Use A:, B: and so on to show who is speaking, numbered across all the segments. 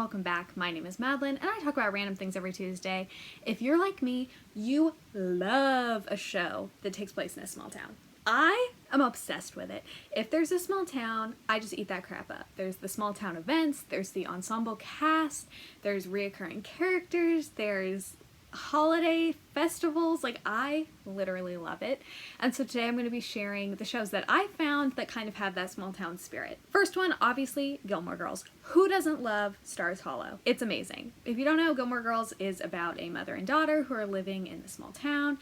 A: welcome back. My name is Madeline and I talk about random things every Tuesday. If you're like me, you love a show that takes place in a small town. I am obsessed with it. If there's a small town, I just eat that crap up. There's the small town events, there's the ensemble cast, there's reoccurring characters, there's holiday festivals. Like, I literally love it. And so today I'm going to be sharing the shows that I found that kind of have that small town spirit. First one, obviously, Gilmore Girls. Who doesn't love Stars Hollow? It's amazing. If you don't know, Gilmore Girls is about a mother and daughter who are living in the small town,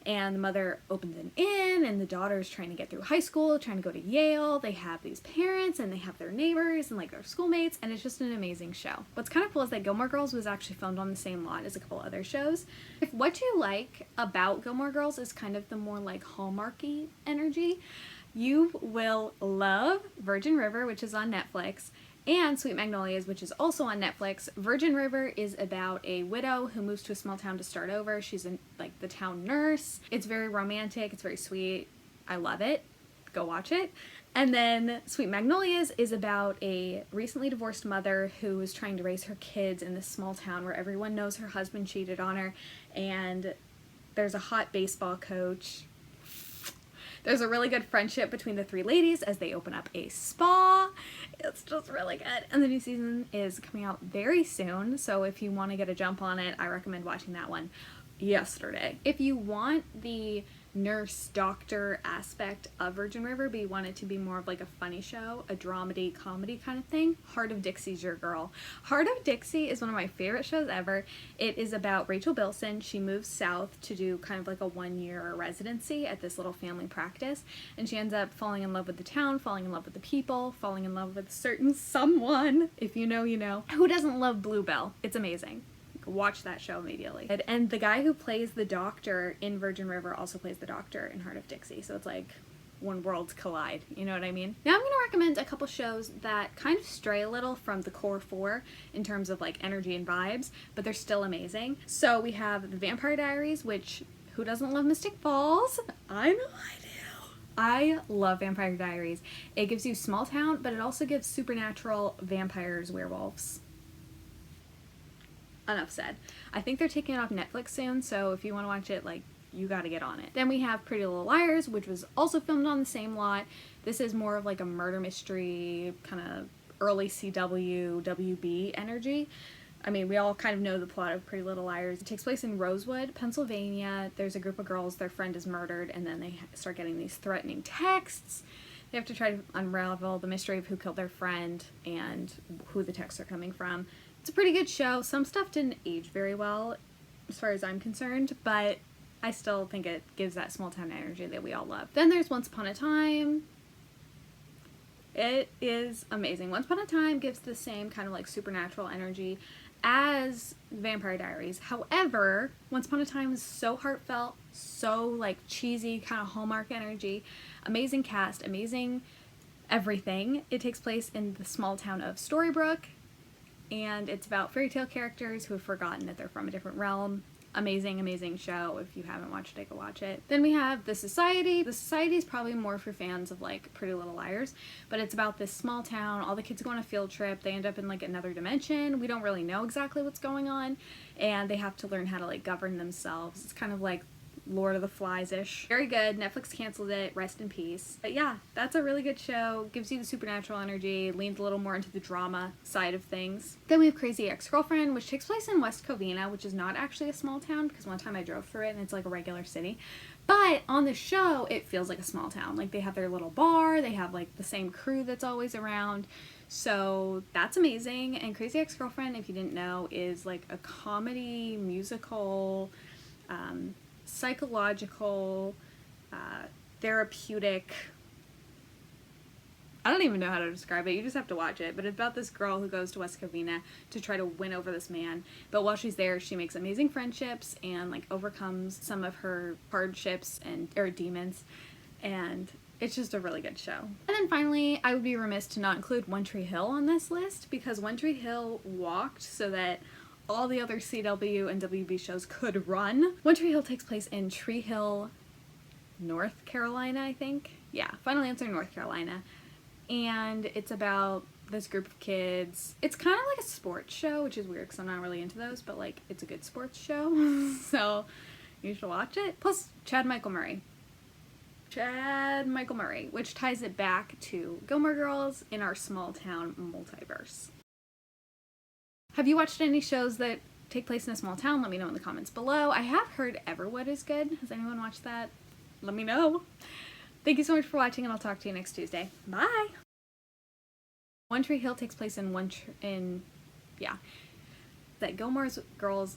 A: and the mother opens an inn and the daughter's trying to get through high school, trying to go to Yale. They have these parents and they have their neighbors and like their schoolmates, and it's just an amazing show. What's kind of cool is that Gilmore Girls was actually filmed on the same lot as a couple other shows. If what you like about Gilmore Girls is kind of the more like Hallmarky energy, you will love Virgin River, which is on Netflix, and Sweet Magnolias, which is also on Netflix. Virgin River is about a widow who moves to a small town to start over. She's like the town nurse. It's very romantic. It's very sweet. I love it. Go watch it. And then Sweet Magnolias is about a recently divorced mother who is trying to raise her kids in this small town where everyone knows her husband cheated on her, and there's a hot baseball coach. There's a really good friendship between the three ladies as they open up a spa. It's just really good. And the new season is coming out very soon, so if you want to get a jump on it, I recommend watching that one yesterday. If you want the nurse doctor aspect of Virgin River, but you want it to be more of like a funny show, a dramedy comedy kind of thing, Heart of Dixie's your girl. Heart of Dixie is one of my favorite shows ever. It is about Rachel Bilson. She moves south to do kind of like a 1-year residency at this little family practice, and she ends up falling in love with the town, falling in love with the people, falling in love with a certain someone. If you know, you know. Who doesn't love Bluebell? It's amazing. Watch that show immediately. And the guy who plays the doctor in Virgin River also plays the doctor in Heart of Dixie, so it's like when worlds collide, you know what I mean? Now I'm going to recommend a couple shows that kind of stray a little from the core four in terms of like energy and vibes, but they're still amazing. So we have The Vampire Diaries, which, who doesn't love Mystic Falls? I know I do. I love Vampire Diaries. It gives you small town, but it also gives supernatural vampires, werewolves. Enough said. I think they're taking it off Netflix soon, so if you want to watch it, like, you gotta get on it. Then we have Pretty Little Liars, which was also filmed on the same lot. This is more of like a murder mystery, kind of early CW, WB energy. I mean, we all kind of know the plot of Pretty Little Liars. It takes place in Rosewood, Pennsylvania. There's a group of girls, their friend is murdered, and then they start getting these threatening texts. They have to try to unravel the mystery of who killed their friend and who the texts are coming from. It's a pretty good show. Some stuff didn't age very well as far as I'm concerned, but I still think it gives that small town energy that we all love. Then there's Once Upon a Time. It is amazing. Once Upon a Time gives the same kind of like supernatural energy as Vampire Diaries. However, Once Upon a Time is so heartfelt, so like cheesy, kind of Hallmark energy. Amazing cast, amazing everything. It takes place in the small town of Storybrooke, and it's about fairy tale characters who have forgotten that they're from a different realm. Amazing, amazing show. If you haven't watched it, go watch it. Then we have The Society. The Society is probably more for fans of like Pretty Little Liars, but it's about this small town. All the kids go on a field trip. They end up in like another dimension. We don't really know exactly what's going on, and they have to learn how to like govern themselves. It's kind of like Lord of the Flies-ish. Very good. Netflix canceled it. Rest in peace. But yeah, that's a really good show. Gives you the supernatural energy, leans a little more into the drama side of things. Then we have Crazy Ex-Girlfriend, which takes place in West Covina, which is not actually a small town, because one time I drove through it and it's like a regular city. But on the show, it feels like a small town. Like, they have their little bar, they have like the same crew that's always around. So that's amazing. And Crazy Ex-Girlfriend, if you didn't know, is like a comedy, musical, psychological, therapeutic, I don't even know how to describe it, you just have to watch it, but it's about this girl who goes to West Covina to try to win over this man, but while she's there she makes amazing friendships and like overcomes some of her hardships or demons, and it's just a really good show. And then finally, I would be remiss to not include One Tree Hill on this list, because One Tree Hill walked so that all the other CW and WB shows could run. One Tree Hill takes place in Tree Hill, North Carolina, I think. Yeah, Final Answer, North Carolina. And it's about this group of kids. It's kind of like a sports show, which is weird because I'm not really into those, but like it's a good sports show. So you should watch it. Plus Chad Michael Murray, which ties it back to Gilmore Girls in our small town multiverse. Have you watched any shows that take place in a small town? Let me know in the comments below. I have heard Everwood is good. Has anyone watched that? Let me know. Thank you so much for watching, and I'll talk to you next Tuesday. Bye! One Tree Hill takes place in that Gilmore Girls,